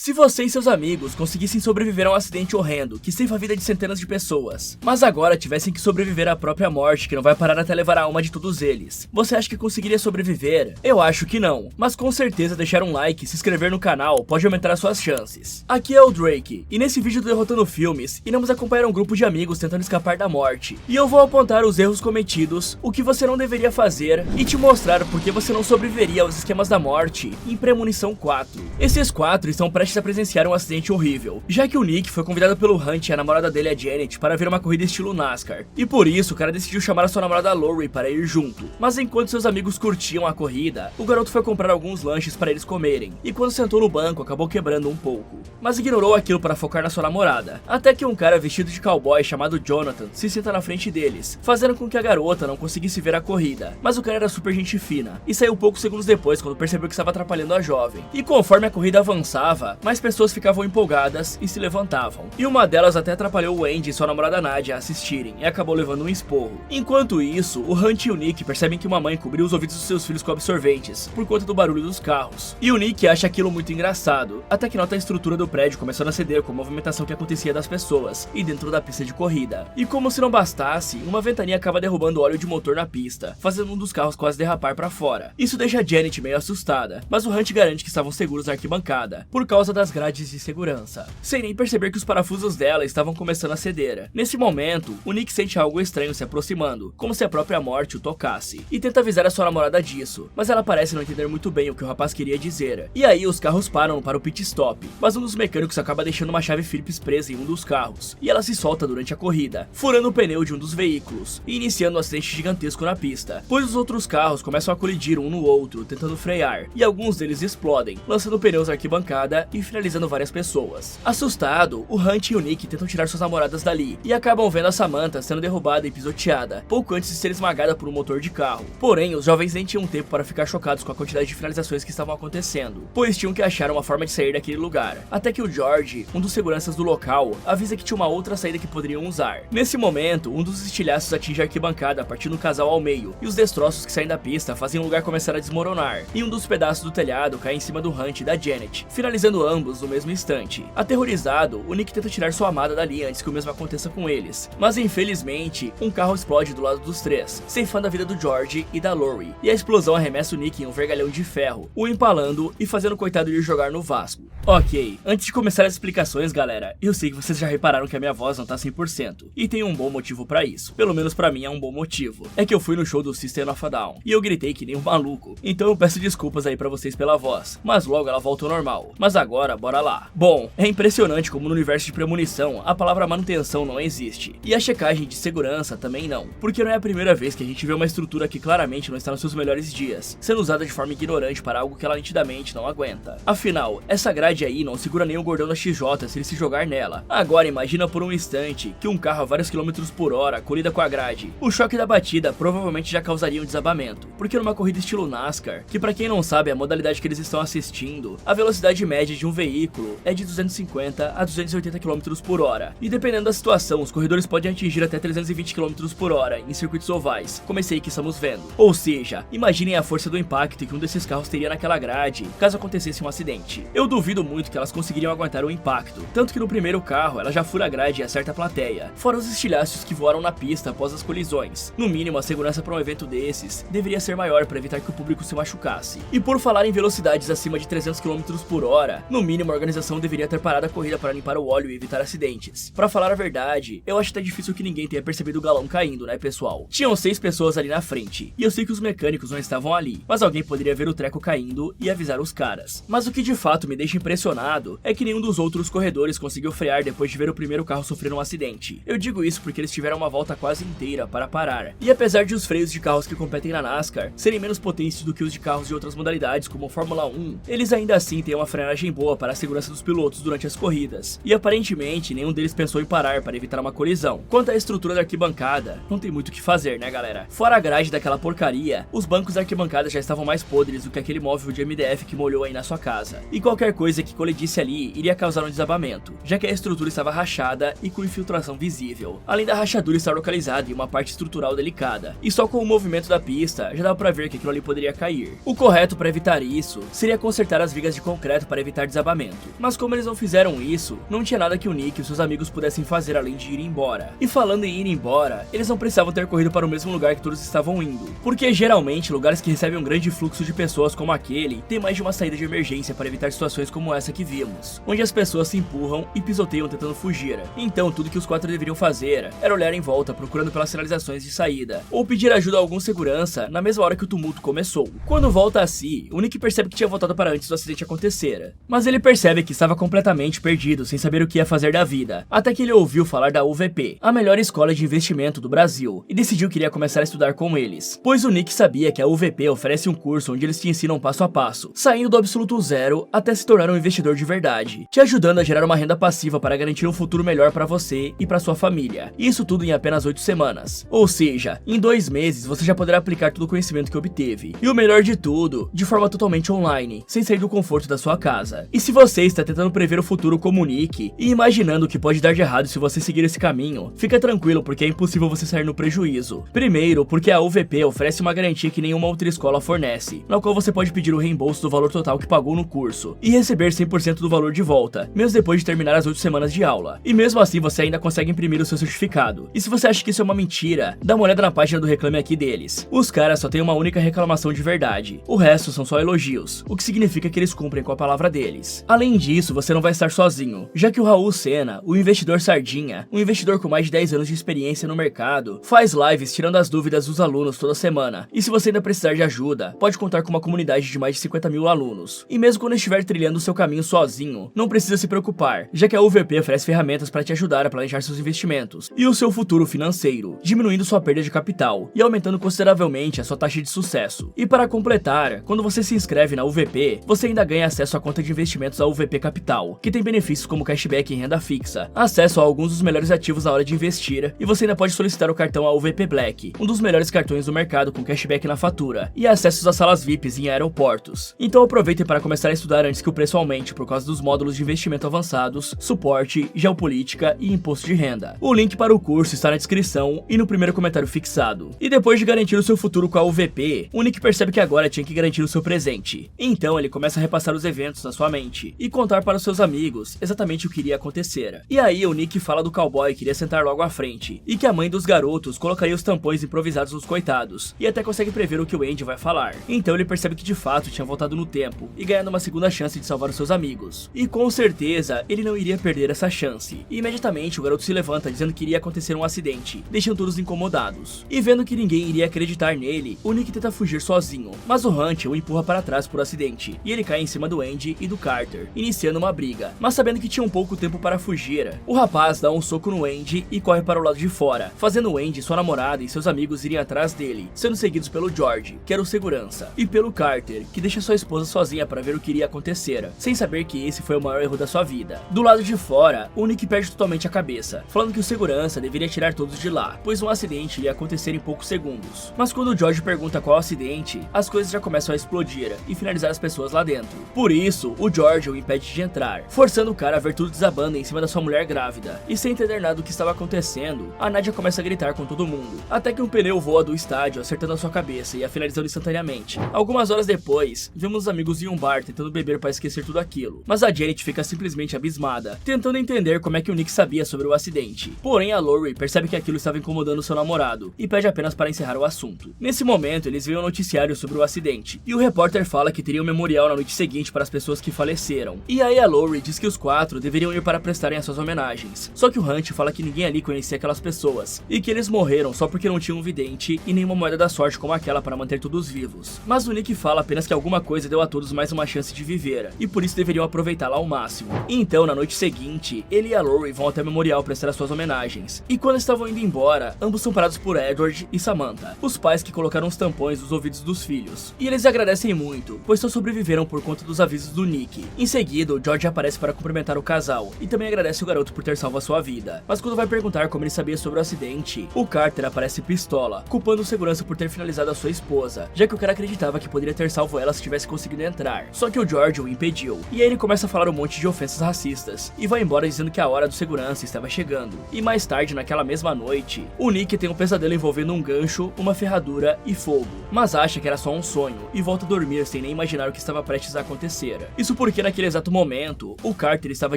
Se você e seus amigos conseguissem sobreviver a um acidente horrendo que ceifa a vida de centenas de pessoas, mas agora tivessem que sobreviver à própria morte que não vai parar até levar a alma de todos eles, você acha que conseguiria sobreviver? Eu acho que não, mas com certeza deixar um like e se inscrever no canal pode aumentar as suas chances. Aqui é o Drake, e nesse vídeo do Derrotando Filmes, iremos acompanhar um grupo de amigos tentando escapar da morte, e eu vou apontar os erros cometidos, o que você não deveria fazer, e te mostrar por que você não sobreviveria aos esquemas da morte em Premonição 4. Esses 4 estão prestes a presenciar um acidente horrível, já que o Nick foi convidado pelo Hunt e a namorada dele, a Janet, para ver uma corrida estilo NASCAR, e por isso o cara decidiu chamar a sua namorada Lori para ir junto. Mas enquanto seus amigos curtiam a corrida, o garoto foi comprar alguns lanches para eles comerem, e quando sentou no banco acabou quebrando um pouco, mas ignorou aquilo para focar na sua namorada, até que um cara vestido de cowboy chamado Jonathan se senta na frente deles, fazendo com que a garota não conseguisse ver a corrida. Mas o cara era super gente fina, e saiu poucos segundos depois quando percebeu que estava atrapalhando a jovem, e conforme a corrida avançava, mais pessoas ficavam empolgadas e se levantavam, e uma delas até atrapalhou o Andy e sua namorada Nadia a assistirem, e acabou levando um esporro. Enquanto isso, o Hunt e o Nick percebem que uma mãe cobriu os ouvidos dos seus filhos com absorventes, por conta do barulho dos carros, e o Nick acha aquilo muito engraçado, até que nota a estrutura do prédio começando a ceder com a movimentação que acontecia das pessoas, e dentro da pista de corrida. E como se não bastasse, uma ventania acaba derrubando o óleo de motor na pista, fazendo um dos carros quase derrapar para fora. Isso deixa a Janet meio assustada, mas o Hunt garante que estavam seguros na arquibancada, por causa das grades de segurança, sem nem perceber que os parafusos dela estavam começando a ceder. Nesse momento, o Nick sente algo estranho se aproximando, como se a própria morte o tocasse, e tenta avisar a sua namorada disso, mas ela parece não entender muito bem o que o rapaz queria dizer. E aí os carros param para o pit stop, mas um dos mecânicos acaba deixando uma chave Phillips presa em um dos carros, e ela se solta durante a corrida, furando o pneu de um dos veículos, e iniciando um acidente gigantesco na pista, pois os outros carros começam a colidir um no outro, tentando frear, e alguns deles explodem, lançando pneus na arquibancada e finalizando várias pessoas. Assustado, o Hunt e o Nick tentam tirar suas namoradas dali, e acabam vendo a Samantha sendo derrubada e pisoteada, pouco antes de ser esmagada por um motor de carro. Porém, os jovens nem tinham tempo para ficar chocados com a quantidade de finalizações que estavam acontecendo, pois tinham que achar uma forma de sair daquele lugar, até que o George, um dos seguranças do local, avisa que tinha uma outra saída que poderiam usar. Nesse momento, um dos estilhaços atinge a arquibancada, partindo o casal ao meio, e os destroços que saem da pista fazem o lugar começar a desmoronar, e um dos pedaços do telhado cai em cima do Hunt e da Janet, finalizando ambos no mesmo instante. Aterrorizado, o Nick tenta tirar sua amada dali antes que o mesmo aconteça com eles, mas infelizmente, um carro explode do lado dos três, ceifando a vida do George e da Lori, e a explosão arremessa o Nick em um vergalhão de ferro, o empalando e fazendo o coitado ir jogar no Vasco. Ok, antes de começar as explicações, galera, eu sei que vocês já repararam que a minha voz não tá 100%, e tem um bom motivo pra isso, pelo menos pra mim é um bom motivo. É que eu fui no show do System of a Down, e eu gritei que nem um maluco, então eu peço desculpas aí pra vocês pela voz, mas logo ela volta ao normal. Mas agora, bora lá. Bom, é impressionante como no universo de Premonição, a palavra manutenção não existe, e a checagem de segurança também não, porque não é a primeira vez que a gente vê uma estrutura que claramente não está nos seus melhores dias, sendo usada de forma ignorante para algo que ela nitidamente não aguenta. Afinal, essa grade aí não segura nem o gordão da XJ se ele se jogar nela. Agora imagina por um instante que um carro a vários quilômetros por hora colida com a grade. O choque da batida provavelmente já causaria um desabamento, porque numa corrida estilo NASCAR, que pra quem não sabe é a modalidade que eles estão assistindo, a velocidade média de um veículo é de 250 a 280 km por hora, e dependendo da situação, os corredores podem atingir até 320 km por hora em circuitos ovais, como esse aí que estamos vendo. Ou seja, imaginem a força do impacto que um desses carros teria naquela grade, caso acontecesse um acidente. Eu duvido muito que elas conseguiriam aguentar o impacto, tanto que no primeiro carro ela já fura a grade e acerta a plateia, fora os estilhaços que voaram na pista após as colisões. No mínimo, a segurança para um evento desses deveria ser maior para evitar que o público se machucasse. E por falar em velocidades acima de 300 km por hora, no mínimo a organização deveria ter parado a corrida para limpar o óleo e evitar acidentes. Pra falar a verdade, eu acho até difícil que ninguém tenha percebido o galão caindo, né pessoal? Tinham 6 pessoas ali na frente, e eu sei que os mecânicos não estavam ali, mas alguém poderia ver o treco caindo e avisar os caras. Mas o que de fato me deixa impressionado é que nenhum dos outros corredores conseguiu frear depois de ver o primeiro carro sofrer um acidente. Eu digo isso porque eles tiveram uma volta quase inteira para parar, e apesar de os freios de carros que competem na NASCAR serem menos potentes do que os de carros de outras modalidades como Fórmula 1, eles ainda assim têm uma frenagem boa para a segurança dos pilotos durante as corridas, e aparentemente nenhum deles pensou em parar para evitar uma colisão. Quanto à estrutura da arquibancada, não tem muito o que fazer, né galera? Fora a grade daquela porcaria, os bancos da arquibancada já estavam mais podres do que aquele móvel de MDF que molhou aí na sua casa, e qualquer coisa que colidisse ali iria causar um desabamento, já que a estrutura estava rachada e com infiltração visível, além da rachadura estar localizada em uma parte estrutural delicada, e só com o movimento da pista já dá pra ver que aquilo ali poderia cair. O correto para evitar isso seria consertar as vigas de concreto para evitar desabamento. Mas como eles não fizeram isso, não tinha nada que o Nick e os seus amigos pudessem fazer além de ir embora. E falando em ir embora, eles não precisavam ter corrido para o mesmo lugar que todos estavam indo, porque geralmente lugares que recebem um grande fluxo de pessoas como aquele tem mais de uma saída de emergência para evitar situações como essa que vimos, onde as pessoas se empurram e pisoteiam tentando fugir. Então tudo que os 4 deveriam fazer era olhar em volta procurando pelas sinalizações de saída, ou pedir ajuda a algum segurança na mesma hora que o tumulto começou. Quando volta a si, o Nick percebe que tinha voltado para antes do acidente acontecer, mas ele percebe que estava completamente perdido, sem saber o que ia fazer da vida, até que ele ouviu falar da UVP, a melhor escola de investimento do Brasil, e decidiu que iria começar a estudar com eles, pois o Nick sabia que a UVP oferece um curso onde eles te ensinam passo a passo, saindo do absoluto zero até se tornar um investidor de verdade, te ajudando a gerar uma renda passiva para garantir um futuro melhor para você e para sua família. E isso tudo em apenas 8 semanas. Ou seja, em 2 meses você já poderá aplicar todo o conhecimento que obteve. E o melhor de tudo, de forma totalmente online, sem sair do conforto da sua casa. E se você está tentando prever o futuro como o Nick e imaginando o que pode dar de errado se você seguir esse caminho, fica tranquilo porque é impossível você sair no prejuízo. Primeiro, porque a UVP oferece uma garantia que nenhuma outra escola fornece, na qual você pode pedir o reembolso do valor total que pagou no curso e receber 100% do valor de volta, mesmo depois de terminar as 8 semanas de aula. E mesmo assim você ainda consegue imprimir o seu certificado. E se você acha que isso é uma mentira, dá uma olhada na página do Reclame Aqui deles. Os caras só têm uma única reclamação de verdade, o resto são só elogios, o que significa que eles cumprem com a palavra deles. Além disso, você não vai estar sozinho, já que o Raul Sena, o investidor Sardinha, um investidor com mais de 10 anos de experiência no mercado, faz lives tirando as dúvidas dos alunos toda semana. E se você ainda precisar de ajuda, pode contar com uma comunidade de mais de 50 mil alunos. E mesmo quando estiver trilhando o seu caminho sozinho, não precisa se preocupar, já que a UVP oferece ferramentas para te ajudar a planejar seus investimentos e o seu futuro financeiro, diminuindo sua perda de capital e aumentando consideravelmente a sua taxa de sucesso. E para completar, quando você se inscreve na UVP, você ainda ganha acesso à conta de investimentos da UVP Capital, que tem benefícios como cashback em renda fixa, acesso a alguns dos melhores ativos na hora de investir, e você ainda pode solicitar o cartão UVP Black, um dos melhores cartões do mercado com cashback na fatura, e acessos a salas VIPs em aeroportos. Então aproveite para começar a estudar antes que o preço aumente por causa dos módulos de investimento avançados, suporte, geopolítica e imposto de renda. O link para o curso está na descrição e no primeiro comentário fixado. E depois de garantir o seu futuro com a UVP, o Nick percebe que agora tinha que garantir o seu presente. Então ele começa a repassar os eventos na sua mente e contar para os seus amigos exatamente o que iria acontecer. E aí o Nick fala do cowboy que iria sentar logo à frente e que a mãe dos garotos colocaria os tampões improvisados nos coitados e até consegue prever o que o Andy vai falar. Então ele percebe que de fato tinha voltado no tempo e ganhando uma segunda chance de salvar os seus amigos. E com certeza ele não iria perder essa chance. E imediatamente o garoto se levanta dizendo que iria acontecer um acidente, deixando todos incomodados. E vendo que ninguém iria acreditar nele, o Nick tenta fugir sozinho, mas o Hunt o empurra para trás por acidente e ele cai em cima do Andy e do Carter, iniciando uma briga. Mas sabendo que tinha um pouco tempo para fugir, o rapaz dá um soco no Andy e corre para o lado de fora, fazendo o Andy, sua namorada e seus amigos irem atrás dele, sendo seguidos pelo George, que era o segurança, e pelo Carter, que deixa sua esposa sozinha para ver o que iria acontecer, sem saber que esse foi o maior erro da sua vida. Do lado de fora, o Nick perde totalmente a cabeça, falando que o segurança deveria tirar todos de lá, pois um acidente ia acontecer em poucos segundos. Mas quando o George pergunta qual acidente, as coisas já começam a explodir e finalizar as pessoas lá dentro. Por isso, o George o impede de entrar, forçando o cara a ver tudo desabando em cima da sua mulher grávida. E sem entender nada do que estava acontecendo, a Nadia começa a gritar com todo mundo, até que um pneu voa do estádio, acertando a sua cabeça e a finalizando instantaneamente. Algumas horas depois, vemos os amigos em um bar tentando beber para esquecer tudo aquilo, mas a Janet fica simplesmente abismada, tentando entender como é que o Nick sabia sobre o acidente. Porém, a Lori percebe que aquilo estava incomodando seu namorado e pede apenas para encerrar o assunto. Nesse momento, eles veem um noticiário sobre o acidente, e o repórter fala que teria um memorial na noite seguinte para as pessoas que faleceram. E aí a Lori diz que os 4 deveriam ir para prestarem as suas homenagens. Só que o Hunt fala que ninguém ali conhecia aquelas pessoas, e que eles morreram só porque não tinham um vidente e nenhuma moeda da sorte como aquela para manter todos vivos. Mas o Nick fala apenas que alguma coisa deu a todos mais uma chance de viver, e por isso deveriam aproveitá-la ao máximo. Então, na noite seguinte, ele e a Lori vão até o memorial prestar as suas homenagens. E quando estavam indo embora, ambos são parados por Edward e Samantha, os pais que colocaram os tampões nos ouvidos dos filhos. E eles agradecem muito, pois só sobreviveram por conta dos avisos do Nick. Em seguida, o George aparece para cumprimentar o casal e também agradece o garoto por ter salvo a sua vida. Mas quando vai perguntar como ele sabia sobre o acidente, o Carter aparece pistola, culpando o segurança por ter finalizado a sua esposa, já que o cara acreditava que poderia ter salvo ela se tivesse conseguido entrar. Só que o George o impediu. E aí ele começa a falar um monte de ofensas racistas e vai embora dizendo que a hora do segurança estava chegando. E mais tarde, naquela mesma noite, o Nick tem um pesadelo envolvendo um gancho, uma ferradura e fogo, mas acha que era só um sonho e volta a dormir sem nem imaginar o que estava prestes a acontecer. Isso porque porque naquele exato momento, o Carter estava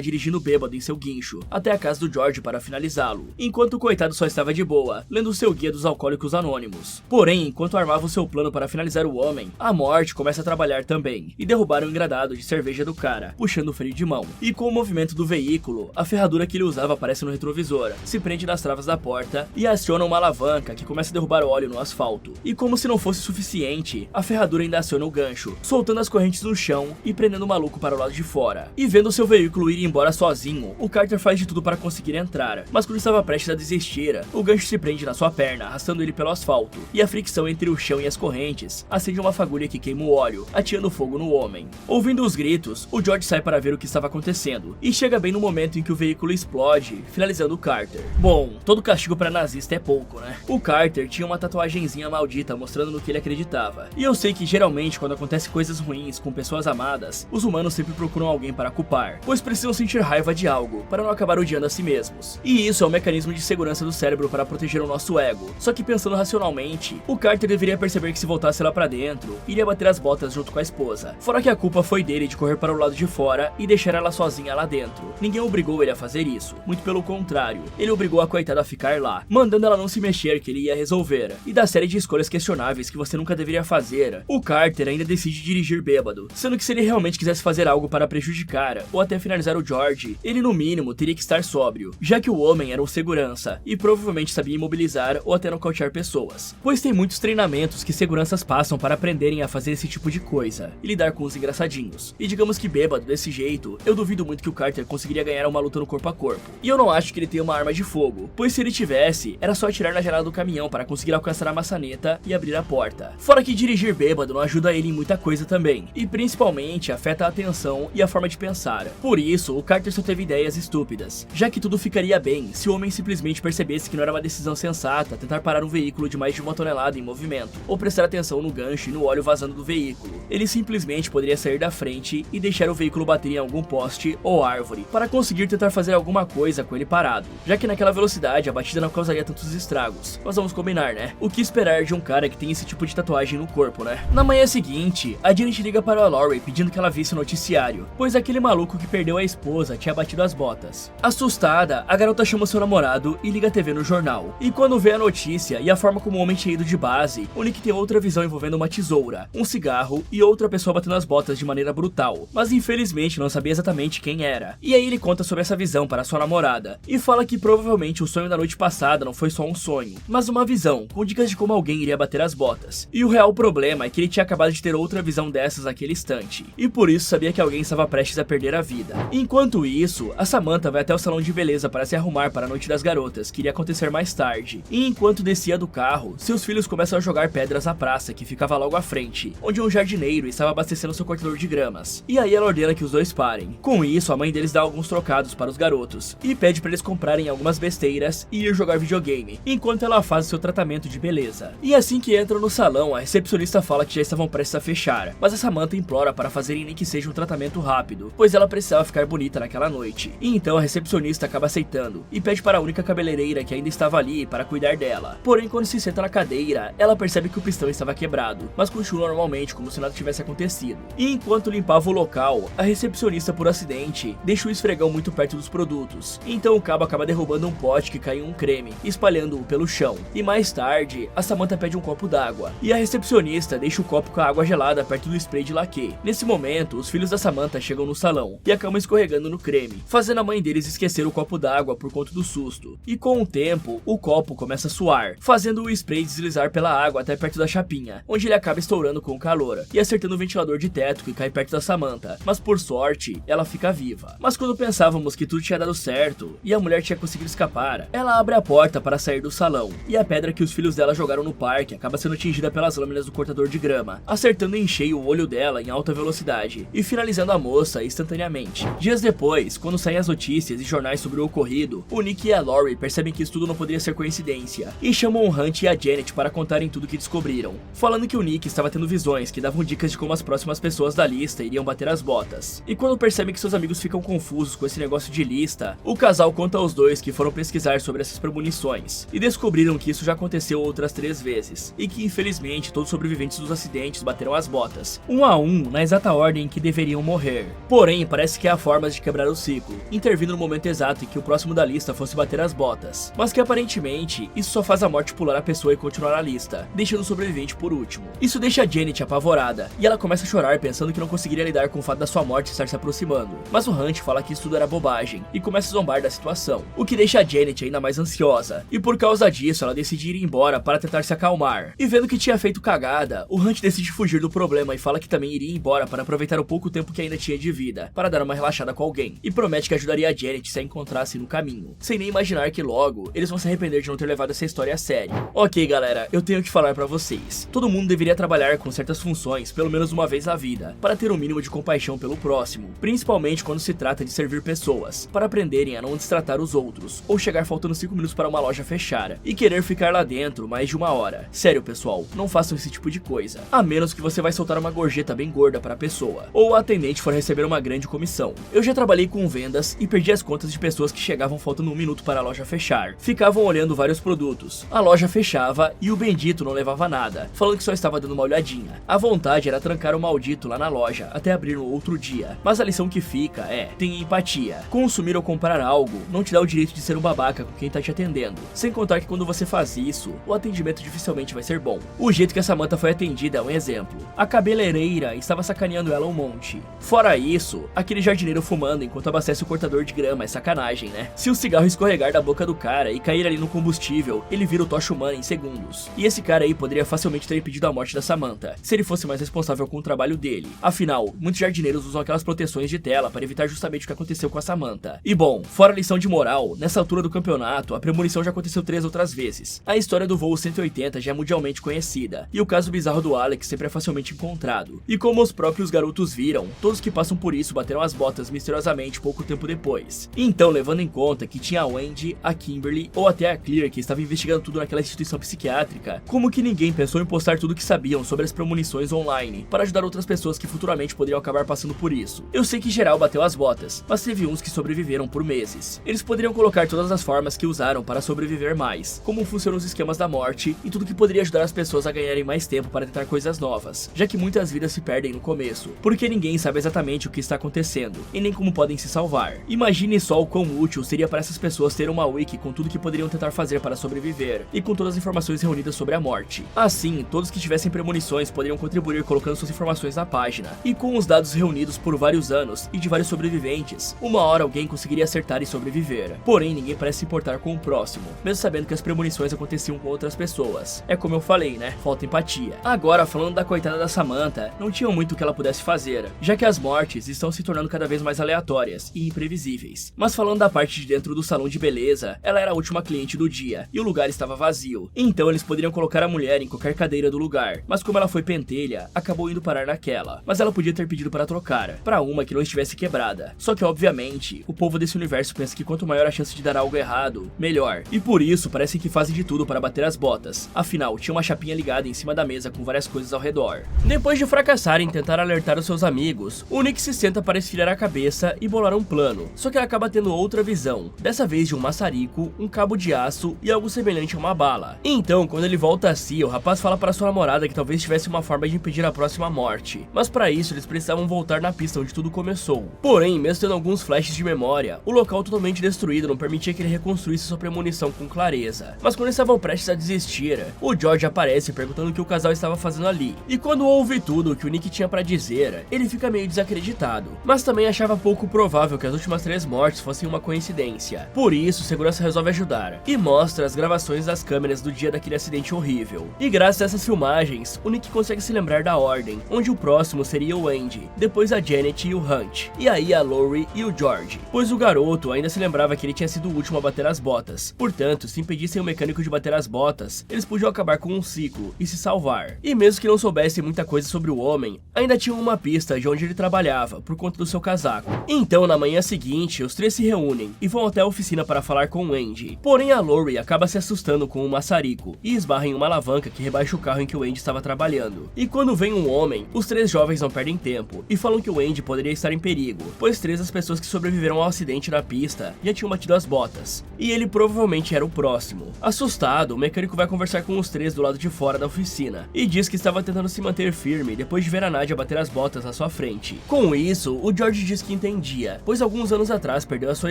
dirigindo bêbado em seu guincho até a casa do George para finalizá-lo, enquanto o coitado só estava de boa, lendo seu guia dos Alcoólicos Anônimos. Porém, enquanto armava o seu plano para finalizar o homem, a morte começa a trabalhar também, e derrubar o engradado de cerveja do cara, puxando o freio de mão. E com o movimento do veículo, a ferradura que ele usava aparece no retrovisor, se prende nas travas da porta e aciona uma alavanca que começa a derrubar óleo no asfalto. E como se não fosse suficiente, a ferradura ainda aciona o gancho, soltando as correntes no chão e prendendo o maluco para o lado de fora. E vendo seu veículo ir embora sozinho, o Carter faz de tudo para conseguir entrar, mas quando estava prestes a desistir, o gancho se prende na sua perna, arrastando ele pelo asfalto, e a fricção entre o chão e as correntes acende uma fagulha que queima o óleo, ateando fogo no homem. Ouvindo os gritos, o George sai para ver o que estava acontecendo, e chega bem no momento em que o veículo explode, finalizando o Carter. Bom, todo castigo para nazista é pouco, né? O Carter tinha uma tatuagenzinha maldita mostrando no que ele acreditava, e eu sei que geralmente quando acontecem coisas ruins com pessoas amadas, os humanos sempre procuram alguém para culpar, pois precisam sentir raiva de algo, para não acabar odiando a si mesmos. E isso é um mecanismo de segurança do cérebro para proteger o nosso ego. Só que pensando racionalmente, o Carter deveria perceber que se voltasse lá pra dentro, iria bater as botas junto com a esposa. Fora que a culpa foi dele de correr para o lado de fora e deixar ela sozinha lá dentro. Ninguém obrigou ele a fazer isso, muito pelo contrário, ele obrigou a coitada a ficar lá, mandando ela não se mexer que ele ia resolver. E da série de escolhas questionáveis que você nunca deveria fazer, o Carter ainda decide dirigir bêbado, sendo que se ele realmente quisesse fazer algo para prejudicar ou até finalizar o George, ele no mínimo teria que estar sóbrio, já que o homem era um segurança e provavelmente sabia imobilizar ou até nocautear pessoas, pois tem muitos treinamentos que seguranças passam para aprenderem a fazer esse tipo de coisa e lidar com os engraçadinhos. E digamos que bêbado desse jeito, eu duvido muito que o Carter conseguiria ganhar uma luta no corpo a corpo. E eu não acho que ele tenha uma arma de fogo, pois se ele tivesse, era só atirar na janela do caminhão para conseguir alcançar a maçaneta e abrir a porta. Fora que dirigir bêbado não ajuda ele em muita coisa também, e principalmente afeta a atenção e a forma de pensar. Por isso, o Carter só teve ideias estúpidas, já que tudo ficaria bem se o homem simplesmente percebesse que não era uma decisão sensata tentar parar um veículo de mais de 1 tonelada em movimento, ou prestar atenção no gancho e no óleo vazando do veículo. Ele simplesmente poderia sair da frente e deixar o veículo bater em algum poste ou árvore, para conseguir tentar fazer alguma coisa com ele parado, já que naquela velocidade a batida não causaria tantos estragos. Mas vamos combinar, né? O que esperar de um cara que tem esse tipo de tatuagem no corpo, né? Na manhã seguinte, a Janet liga para a Lori pedindo que ela visse o noticiário, pois aquele maluco que perdeu a esposa tinha batido as botas. Assustada, a garota chama seu namorado e liga a TV no jornal. E quando vê a notícia e a forma como o homem tinha ido de base, o Nick tem outra visão envolvendo uma tesoura, um cigarro e outra pessoa batendo as botas de maneira brutal, mas infelizmente não sabia exatamente quem era. E aí ele conta sobre essa visão para sua namorada, e fala que provavelmente o sonho da noite passada não foi só um sonho, mas uma visão, com dicas de como alguém iria bater as botas. E o real problema é que ele tinha acabado de ter outra visão dessas naquele instante, e por isso sabia que alguém estava prestes a perder a vida. Enquanto isso, a Samantha vai até o salão de beleza para se arrumar para a noite das garotas, que iria acontecer mais tarde. E enquanto descia do carro, seus filhos começam a jogar pedras à praça que ficava logo à frente, onde um jardineiro estava abastecendo seu cortador de gramas. E aí ela ordena que os dois parem. Com isso, a mãe deles dá alguns trocados para os garotos e pede para eles comprarem algumas besteiras e ir jogar videogame, enquanto ela faz seu tratamento de beleza. E assim que entram no salão, a recepcionista fala que já estavam prestes a fechar, mas a Samantha implora para fazerem nem que seja um tratamento rápido, pois ela precisava ficar bonita naquela noite. E então a recepcionista acaba aceitando e pede para a única cabeleireira que ainda estava ali para cuidar dela. Porém, quando se senta na cadeira, ela percebe que o pistão estava quebrado, mas continua normalmente como se nada tivesse acontecido. E enquanto limpava o local, a recepcionista, por acidente, deixa o esfregão muito perto dos produtos. Então o cabo acaba derrubando um pote que cai em um creme, espalhando-o pelo chão. E mais tarde, a Samantha pede um copo d'água, e a recepcionista deixa o copo com a água gelada perto do spray de laque. Nesse momento, os filhos da Samantha chegam no salão e acabam escorregando no creme, fazendo a mãe deles esquecer o copo d'água por conta do susto. E com o tempo, o copo começa a suar, fazendo o spray deslizar pela água até perto da chapinha, onde ele acaba estourando com o calor e acertando o ventilador de teto que cai perto da Samantha, mas por sorte, ela fica viva. Mas quando pensávamos que tudo tinha dado certo e a mulher tinha conseguido escapar, ela abre a porta para sair do salão, e a pedra que os filhos dela jogaram no parque acaba sendo atingida pelas lâminas do cortador de grama, acertando em cheio o olho dela em alta velocidade e finalizando a moça instantaneamente. Dias depois, quando saem as notícias e jornais sobre o ocorrido, o Nick e a Lori percebem que isso tudo não poderia ser coincidência e chamam o Hunt e a Janet para contarem tudo que descobriram, falando que o Nick estava tendo visões que davam dicas de como as próximas pessoas da lista iriam bater as botas. E quando percebem que seus amigos ficam confusos com esse negócio de lista, o casal conta aos dois que foram pesquisar sobre essas premonições e descobriram que isso já aconteceu outras 3 vezes, e que infelizmente todos os sobreviventes dos acidentes bateram as botas, um a um, na exata ordem em que deveriam morrer. Porém, parece que há formas de quebrar o ciclo, intervindo no momento exato em que o próximo da lista fosse bater as botas, mas que aparentemente isso só faz a morte pular a pessoa e continuar na lista, deixando o sobrevivente por último. Isso deixa a Janet apavorada, e ela começa a chorar pensando que não conseguiria lidar com o fato da sua morte estar se aproximando, mas o Hunt fala que isso tudo era bobagem, e começa a zombar da situação, o que deixa a Janet ainda mais ansiosa, e por causa disso ela decide ir embora para tentar se acalmar, e vendo que tinha feito cagada, o Hunt decide fugir do problema e fala que também iria embora para aproveitar o pouco tempo que ainda tinha de vida, para dar uma relaxada com alguém, e promete que ajudaria a Janet se a encontrasse no caminho, sem nem imaginar que logo eles vão se arrepender de não ter levado essa história a sério. Ok galera, eu tenho que falar pra vocês, todo mundo deveria trabalhar com certas funções pelo menos uma vez na vida, para ter um mínimo de compaixão pelo próximo, principalmente quando se trata de servir pessoas, para aprenderem a não destratar os outros, ou chegar faltando 5 minutos para uma loja fechar, e querer ficar lá dentro mais de 1 hora. Sério pessoal, não façam esse tipo de coisa, a menos que você vai soltar uma gorjeta bem gorda para a pessoa, ou o atendente for receber uma grande comissão. Eu já trabalhei com vendas e perdi as contas de pessoas que chegavam faltando 1 minuto para a loja fechar, ficavam olhando vários produtos, a loja fechava e o bendito não levava nada, falando que só estava dando uma olhadinha. A vontade era trancar o maldito lá na loja até abrir no outro dia, mas a lição que fica é: tenha empatia. Consumir ou comprar algo não te dá o direito de ser um babaca com quem tá te atendendo, sem contar que quando você faz isso, o atendimento dificilmente vai ser bom. O jeito que a Samantha foi atendida é um exemplo. A cabeleireira estava sacaneando ela um monte. Fora isso, aquele jardineiro fumando enquanto abastece o cortador de grama é sacanagem, né? Se o cigarro escorregar da boca do cara e cair ali no combustível, ele vira o tocha humana em segundos. E esse cara aí poderia facilmente ter impedido a morte da Samantha, se ele fosse mais responsável com o trabalho dele. Afinal, muitos jardineiros usam aquelas proteções de tela para evitar justamente o que aconteceu com a Samantha. E bom, fora a lição de moral, nessa altura do campeonato, a premonição já aconteceu 3 outras vezes. A história do voo 180 já é mundialmente conhecida, e o caso bizarro do Alex sempre é facilmente encontrado. E como os próprios garotos viram, todos que passam por isso bateram as botas misteriosamente pouco tempo depois. Então, levando em conta que tinha a Wendy, a Kimberly ou até a Clear que estava investigando tudo naquela instituição psiquiátrica, como que ninguém pensou em postar tudo que sabiam sobre as premonições online, para ajudar outras pessoas que futuramente poderiam acabar passando por isso? Eu sei que geral bateu as botas, mas teve uns que sobreviveram por meses. Eles poderiam colocar todas as formas que usaram para sobreviver mais, como funcionam os esquemas da morte e tudo que poderia ajudar as pessoas a ganharem mais tempo para tentar coisas novas, já que muitas vidas se perdem no começo, porque ninguém sabe exatamente o que está acontecendo, e nem como podem se salvar. Imagine só o quão útil seria para essas pessoas ter uma wiki com tudo que poderiam tentar fazer para sobreviver, e com todas as informações reunidas sobre a morte. Assim, todos que tivessem premonições poderiam contribuir colocando suas informações na página, e com os dados reunidos por vários anos e de vários sobreviventes, uma hora alguém conseguiria acertar e sobreviver. Porém, ninguém parece se importar com o próximo, mesmo sabendo que as premonições aconteciam com outras pessoas. É como eu falei, né? Falta empatia. Agora, falando da coitada da Samantha, não tinha muito que ela pudesse fazer, já que as mortes estão se tornando cada vez mais aleatórias e imprevisíveis. Mas falando da parte de dentro do salão de beleza, ela era a última cliente do dia, e o lugar estava vazio. Então eles poderiam colocar a mulher em qualquer cadeira do lugar, mas como ela foi pentelha, acabou indo parar naquela. Mas ela podia ter pedido para trocar, para uma que não estivesse quebrada. Só que obviamente, o povo desse universo pensa que quanto maior a chance de dar algo errado, melhor. E por isso parece que fazem de tudo para bater as botas. Afinal, tinha uma chapinha ligada em cima da mesa com várias coisas ao redor. Depois de fracassar em tentar alertar os seus amigos, o Nick se senta para esfriar a cabeça e bolar um plano. Só que ele acaba tendo outra visão, dessa vez de um maçarico, um cabo de aço e algo semelhante a uma bala. Então, quando ele volta a si, o rapaz fala para sua namorada que talvez tivesse uma forma de impedir a próxima morte. Mas para isso, eles precisavam voltar na pista onde tudo começou. Porém, mesmo tendo alguns flashes de memória, o local totalmente destruído não permitia que ele reconstruísse sua premonição com clareza. Mas quando estavam prestes a desistir, o George aparece perguntando o que o casal estava fazendo ali. E quando ouve tudo o que o Nick tinha para dizer, ele fica meio desacreditado. Mas também achava pouco provável que as últimas 3 mortes fossem uma coincidência. Por isso, o segurança resolve ajudar e mostra as gravações das câmeras do dia daquele acidente horrível. E graças a essas filmagens, o Nick consegue se lembrar da ordem, onde o próximo seria o Andy, depois a Janet e o Hunt, e aí a Lori e o George, pois o garoto ainda se lembrava que ele tinha sido o último a bater as botas. Portanto, se impedissem o mecânico de bater as botas, eles podiam acabar com um ciclo e se salvar. E mesmo que não soubessem muita coisa sobre o homem, ainda tinham uma pista de onde ele trabalhava, por conta do seu casaco. Então, na manhã seguinte, os 3 se reúnem e vão até a oficina para falar com o Andy. Porém, a Lori acaba se assustando com o maçarico e esbarra em uma alavanca que rebaixa o carro em que o Andy estava trabalhando. E quando vem um homem, os 3 jovens não perdem tempo e falam que o Andy poderia estar em perigo, pois 3 das pessoas que sobreviveram ao acidente na pista já tinham batido as botas, e ele provavelmente era o próximo. Assustado, o mecânico vai conversar com os 3 do lado de fora da oficina e diz que estava tentando se manter firme depois de ver a Nadia bater as botas na sua sua frente. Com isso, o George diz que entendia, pois alguns anos atrás perdeu a sua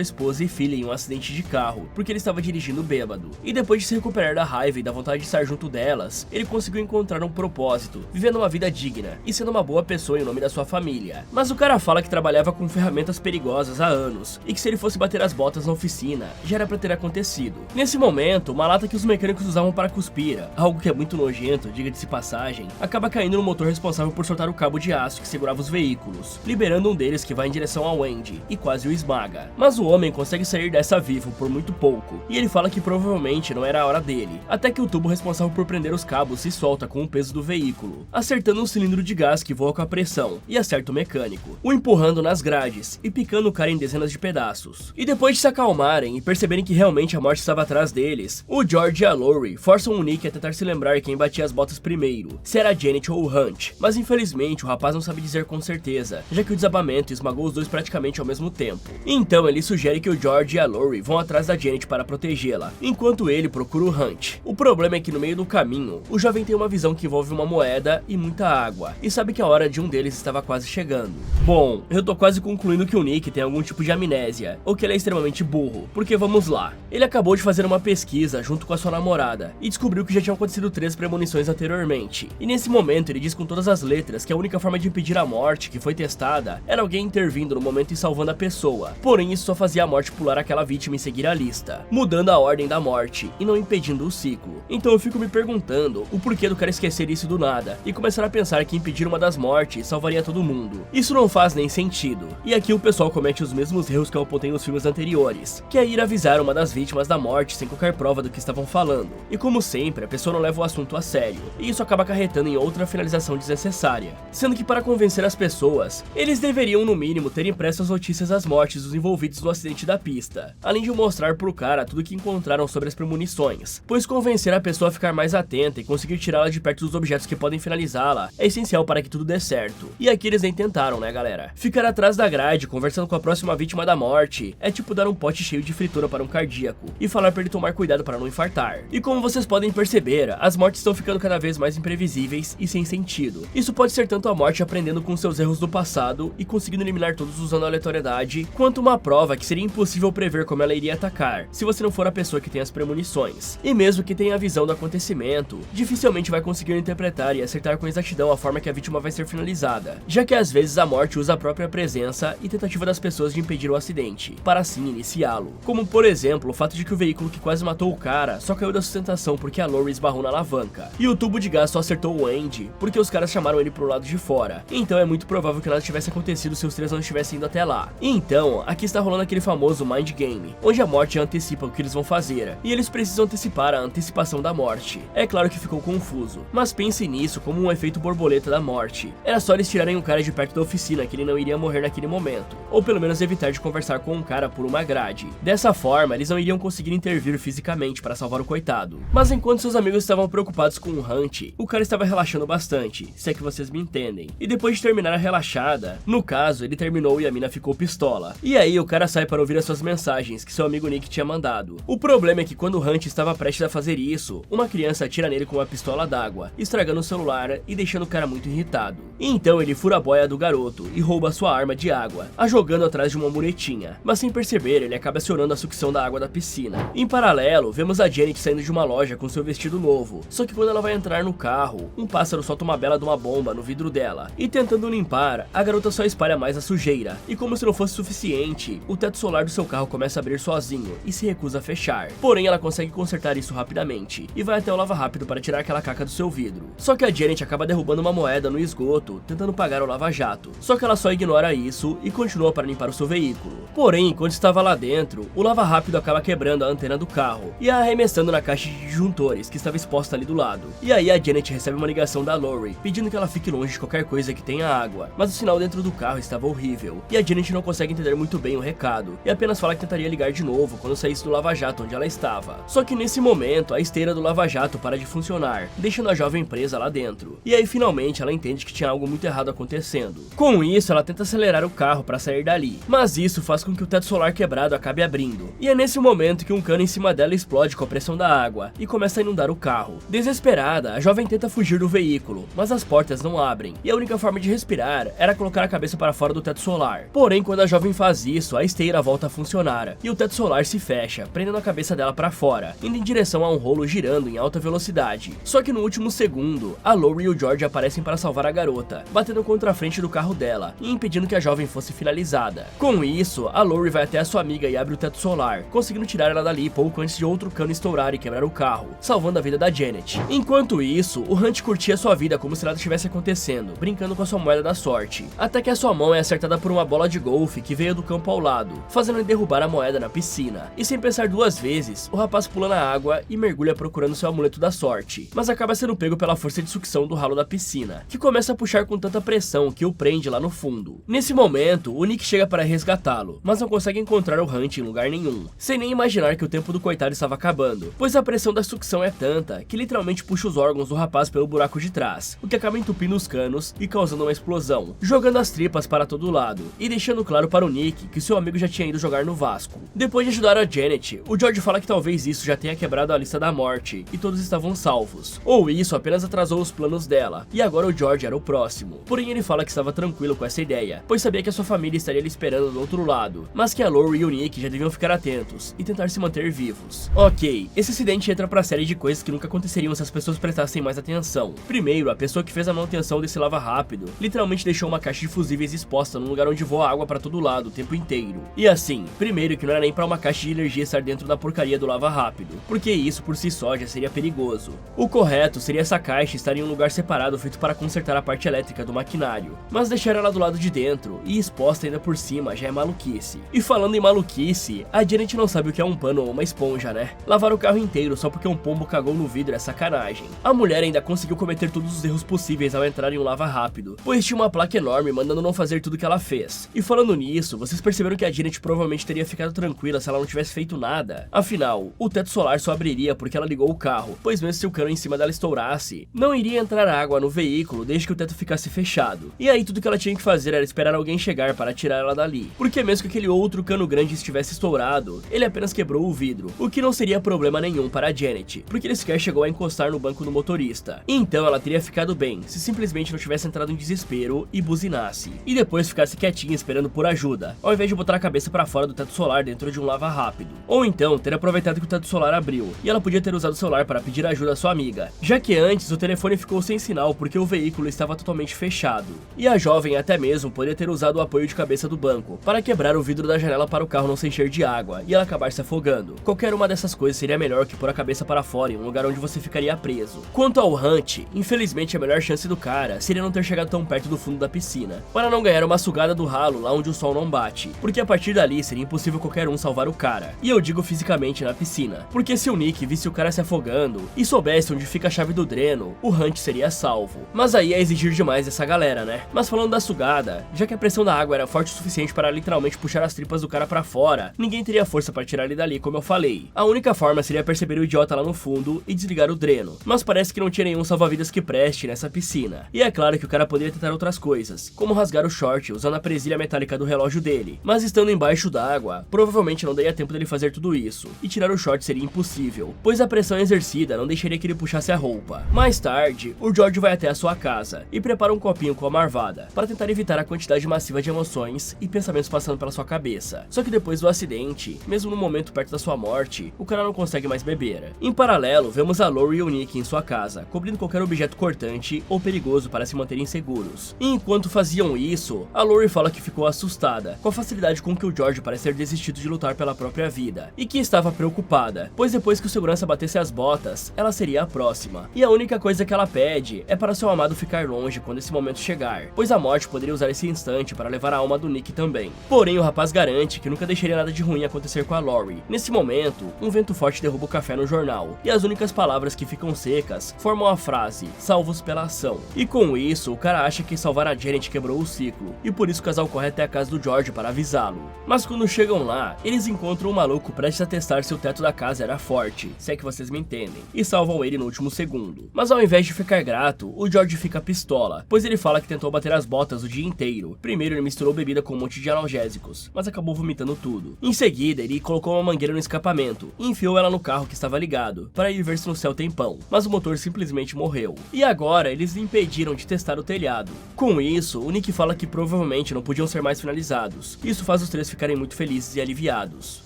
esposa e filha em um acidente de carro, porque ele estava dirigindo bêbado. E depois de se recuperar da raiva e da vontade de estar junto delas, ele conseguiu encontrar um propósito, vivendo uma vida digna e sendo uma boa pessoa em nome da sua família. Mas o cara fala que trabalhava com ferramentas perigosas há anos, e que se ele fosse bater as botas na oficina, já era pra ter acontecido. Nesse momento, uma lata que os mecânicos usavam para cuspir, algo que é muito nojento, diga-se passagem, acaba caindo no motor responsável por soltar o cabo de aço que segurava os veículos, liberando um deles que vai em direção ao Andy, e quase o esmaga. Mas o homem consegue sair dessa vivo por muito pouco, e ele fala que provavelmente não era a hora dele, até que o tubo responsável por prender os cabos se solta com o peso do veículo, acertando um cilindro de gás que voa com a pressão, e acerta o mecânico, o empurrando nas grades, e picando o cara em dezenas de pedaços. E depois de se acalmarem e perceberem que realmente a morte estava atrás deles, o George e a Lori forçam o Nick a tentar se lembrar quem batia as botas primeiro, se era a Janet ou o Hunt, mas infelizmente o rapaz não sabe dizer com certeza, já que o desabamento esmagou os dois praticamente ao mesmo tempo. Então ele sugere que o George e a Lori vão atrás da Janet para protegê-la, enquanto ele procura o Hunt. O problema é que no meio do caminho, o jovem tem uma visão que envolve uma moeda e muita água, e sabe que a hora de um deles estava quase chegando. Bom, eu tô quase concluindo que o Nick tem algum tipo de amnésia, ou que ele é extremamente burro, porque vamos lá. Ele acabou de fazer uma pesquisa junto com a sua namorada, e descobriu que já tinham acontecido 3 premonições anteriormente, e nesse momento ele diz com todas as letras que a única forma de impedir a morte que foi testada era alguém intervindo no momento e salvando a pessoa, porém isso só fazia a morte pular aquela vítima e seguir a lista, mudando a ordem da morte, e não impedindo o ciclo. Então eu fico me perguntando o porquê do cara esquecer isso do nada, e começar a pensar que impedir uma das mortes salvaria todo mundo. Isso não faz nem sentido, e aqui o pessoal comete os mesmos erros que eu apontei nos filmes anteriores, que é ir avisar uma das vítimas da morte sem qualquer prova do que estavam falando, e como sempre, a pessoa não leva o assunto a sério, e isso acaba acarretando em outra finalização desnecessária, sendo que para convencer as pessoas, eles deveriam no mínimo ter impresso as notícias das mortes dos envolvidos no acidente da pista, além de mostrar pro cara tudo que encontraram sobre as premonições, pois convencer a pessoa a ficar mais atenta e conseguir tirá-la de perto dos objetos que podem finalizá-la é essencial para que tudo dê certo, e aqui eles nem tentaram, né galera? Ficar atrás da grade conversando com a próxima vítima da morte é tipo dar um pote cheio de fritura para um cardíaco, e falar para ele tomar cuidado para não infartar. E como vocês podem perceber, as mortes estão ficando cada vez mais imprevisíveis e sem sentido. Isso pode ser tanto a morte aprendendo com seus erros do passado e conseguindo eliminar todos usando a aleatoriedade, quanto uma prova que seria impossível prever como ela iria atacar, se você não for a pessoa que tem as premonições. E mesmo que tenha a visão do acontecimento, dificilmente vai conseguir interpretar e acertar com exatidão a forma que a vítima vai ser finalizada, já que às vezes a morte usa a própria presença e tentativa das pessoas de impedir o acidente, para assim iniciá-lo. Como por exemplo, o fato de que o veículo que quase matou o cara só caiu da sustentação porque a Lori esbarrou na alavanca, e o tubo de gás só acertou o Andy porque os caras chamaram ele pro lado de fora, então é muito provável que nada tivesse acontecido se os três não estivessem indo até lá. E então, aqui está rolando aquele famoso mind game, onde a morte antecipa o que eles vão fazer, e eles precisam antecipar a antecipação da morte. É claro que ficou confuso, mas pense nisso como um efeito borboleta da morte. Era só eles tirarem o cara de perto da oficina que ele não iria morrer naquele momento, ou pelo menos evitar de conversar com um cara por uma grade. Dessa forma, eles não iriam conseguir intervir fisicamente para salvar o coitado. Mas enquanto seus amigos estavam preocupados com o Hunt, o cara estava relaxando bastante, se é que vocês me entendem. E depois de terminar a relaxada, no caso, ele terminou e a mina ficou pistola. E aí o cara sai para ouvir as suas mensagens que seu amigo Nick tinha mandado. O problema é que quando o Hunt estava prestes a fazer isso, uma criança atira nele com uma pistola d'água, estragando o celular e deixando o cara muito irritado. E então ele fura a boia do garoto e rouba sua arma de água, a jogando atrás de uma muretinha. Mas sem perceber, ele acaba acionando a sucção da água da piscina. Em paralelo, vemos a Janet saindo de uma loja com seu vestido novo, só que quando ela vai entrar no carro, um pássaro solta uma bela de uma bomba no vidro dela, e tentando limpar, a garota só espalha mais a sujeira, e como se não fosse suficiente, o teto solar do seu carro começa a abrir sozinho e se recusa a fechar. Porém, ela consegue consertar isso rapidamente, e vai até o lava-rápido para tirar aquela caca do seu vidro. Só que a Janet acaba derrubando uma moeda no esgoto, tentando pagar o lava-jato, só que ela só ignora isso e continua para limpar o seu veículo. Porém, enquanto estava lá dentro, o lava-rápido acaba quebrando a antena do carro e a arremessando na caixa de disjuntores que estava exposta ali do lado. E aí a Janet recebe uma ligação da Lori, pedindo que ela fique longe de qualquer coisa que tenha água, mas o sinal dentro do carro estava horrível, e a Janet não consegue entender muito bem o recado, e apenas fala que tentaria ligar de novo quando saísse do lava-jato onde ela estava. Só que nesse momento, a esteira do lava-jato para de funcionar, deixando a jovem presa lá dentro. E aí finalmente ela entende que tinha algo muito errado acontecendo. Com isso, ela tenta acelerar o carro para sair dali, mas isso faz com que o teto solar quebrado acabe abrindo. E é nesse momento que um cano em cima dela explode com a pressão da água e começa a inundar o carro. Desesperada, a jovem tenta fugir do veículo, mas as portas não abrem, e a única forma de respirar era colocar a cabeça para fora do teto solar. Porém, quando a jovem faz isso, a esteira volta a funcionar e o teto solar se fecha, prendendo a cabeça dela para fora, indo em direção a um rolo girando em alta velocidade. Só que no último segundo, a Lori e o George aparecem para salvar a garota, batendo contra a frente do carro dela e impedindo que a jovem fosse finalizada. Com isso, a Lori vai até a sua amiga e abre o teto solar, conseguindo tirar ela dali pouco antes de outro cano estourar e quebrar o carro, salvando a vida da Janet. Enquanto isso, o Hunt curtia sua vida como se nada estivesse acontecendo, brincando com a sua moeda da sorte, até que a sua mão é acertada por uma bola de golfe que veio do campo ao lado, fazendo ele derrubar a moeda na piscina. E sem pensar duas vezes, o rapaz pula na água e mergulha procurando seu amuleto da sorte, mas acaba sendo pego pela força de sucção do ralo da piscina, que começa a puxar com tanta pressão que o prende lá no fundo. Nesse momento, o Nick chega para resgatá-lo, mas não consegue encontrar o Hunt em lugar nenhum, sem nem imaginar que o tempo do coitado estava acabando, pois a pressão da sucção é tanta que literalmente puxa os órgãos do rapaz pelo buraco de trás, o que acaba entupindo os canos e causando uma explosão, jogando as tripas para todo lado e deixando claro para o Nick que seu amigo já tinha ido jogar no Vasco. Depois de ajudar a Janet, o George fala que talvez isso já tenha quebrado a lista da morte e todos estavam salvos, ou isso apenas atrasou os planos dela, e agora o George era o próximo. Porém, ele fala que estava tranquilo com essa ideia, pois sabia que a sua família estaria lhe esperando do outro lado, mas que a Lori e o Nick já deviam ficar atentos e tentar se manter vivos. Ok, esse acidente entra pra série de coisas que nunca aconteceriam se as pessoas prestassem mais atenção. Primeiro, a pessoa que fez a manutenção desse lava rápido literalmente deixou uma caixa de fusíveis exposta num lugar onde voa água pra todo lado o tempo inteiro. E assim, primeiro que não era nem pra uma caixa de energia estar dentro da porcaria do lava rápido, porque isso por si só já seria perigoso. O correto seria essa caixa estar em um lugar separado feito para consertar a parte elétrica do maquinário, mas deixar ela do lado de dentro e exposta ainda por cima já é maluquice. E falando em maluquice, a Janet não sabe o que é um pano ou uma esponja, né? Lavar o carro inteiro só porque um pombo cagou no vidro é sacanagem. A mulher ainda conseguiu cometer todos os erros possíveis ao entrar em um lava rápido, pois tinha uma placa enorme mandando não fazer tudo que ela fez. E falando nisso, vocês perceberam que a Janet provavelmente teria ficado tranquila se ela não tivesse feito nada? Afinal, o teto solar só abriria porque ela ligou o carro, pois mesmo se o cano em cima dela estourasse, não iria entrar água no veículo desde que o teto ficasse fechado. E aí tudo que ela tinha que fazer era esperar alguém chegar para tirar ela dali, porque mesmo que aquele outro cano grande estivesse estourado, ele apenas quebrou o vidro, o que não seria problema nenhum para a Janet, porque ele sequer chegou a encostar no banco do motorista. Então ela teria ficado bem se simplesmente não tivesse entrado em desespero e buzinasse, e depois ficasse quietinha esperando por ajuda, ao invés de botar a cabeça para fora do teto solar dentro de um lava rápido. Ou então ter aproveitado que o teto solar abriu, e ela podia ter usado o celular para pedir ajuda à sua amiga, já que antes o telefone ficou sem sinal porque o veículo estava totalmente fechado. E a jovem até mesmo poderia ter usado o apoio de cabeça do banco para quebrar o vidro da janela para o carro não se encher de água e ela acabar se afogando. Qualquer uma dessas coisas seria melhor que pôr a cabeça para fora em um lugar onde você ficaria preso. Quanto ao Hunt, infelizmente a melhor chance do cara seria não ter chegado tão perto do fundo da piscina, para não ganhar uma sugada do ralo lá onde o sol não bate, porque a partir dali seria impossível qualquer um salvar o cara. E eu digo fisicamente na piscina, porque se o Nick visse o cara se afogando e soubesse onde fica a chave do dreno, o Hunt seria salvo. Mas aí é exigir demais dessa galera, né? Mas falando da sugada, já que a pressão da água era forte o suficiente para literalmente puxar as tripas do cara pra fora, ninguém teria força para tirar ele dali, como eu falei. A única forma seria perceber o idiota lá no fundo e desligar o dreno, mas parece que não tinha nenhum salva-vidas que preste nessa piscina. E é claro que o cara poderia tentar outras coisas, como rasgar o short usando a presilha metálica do relógio dele, mas estando embaixo d'água, provavelmente não daria tempo dele fazer tudo isso, e tirar o short seria impossível, pois a pressão exercida não deixaria que ele puxasse a roupa. Mais tarde, o George vai até a sua casa e prepara um copinho com a marvada, para tentar evitar a quantidade massiva de emoções e pensamentos passando pela sua cabeça. Só que depois do acidente, mesmo no momento perto da sua morte, o cara não consegue mais beber. Em paralelo, vemos a Lori e o Nick em sua casa, cobrindo qualquer objeto cortante ou perigoso para se manterem seguros. E enquanto faziam isso, a Lori fala que ficou assustada com a facilidade com que o George parece ter desistido de lutar pela própria vida, e que estava preocupada, pois depois que o segurança batesse as botas, ela seria a próxima. E a única coisa que ela pede é para seu amado ficar longe quando esse momento chegar, pois a morte poderia usar esse instante para levar a alma do Nick também. Porém, o rapaz garante que nunca deixaria nada de ruim acontecer com a Lori. Nesse momento, um vento forte derruba o café no jornal, e as únicas palavras que ficam secas formam a frase, salvos pela ação. E com isso, o cara acha que salvar a Janet quebrou o ciclo, e por isso o casal corre até a casa do George para avisá-lo. Mas quando chegam lá, eles encontram um maluco prestes a testar se o teto da casa era forte, se é que vocês me entendem, e salvam ele no último segundo. Mas ao invés de ficar grato, o George fica pistola, pois ele fala que tentou bater as botas o dia inteiro. Primeiro ele misturou bebida com um monte de analgésicos, mas acabou vomitando tudo. Em seguida, ele colocou uma mangueira no escapamento e enfiou ela no carro que estava ligado, para ir ver se no céu tem pão, mas o motor simplesmente morreu. E agora eles lhe impediram de testar o telhado, lado. Com isso, o Nick fala que provavelmente não podiam ser mais finalizados. Isso faz os três ficarem muito felizes e aliviados.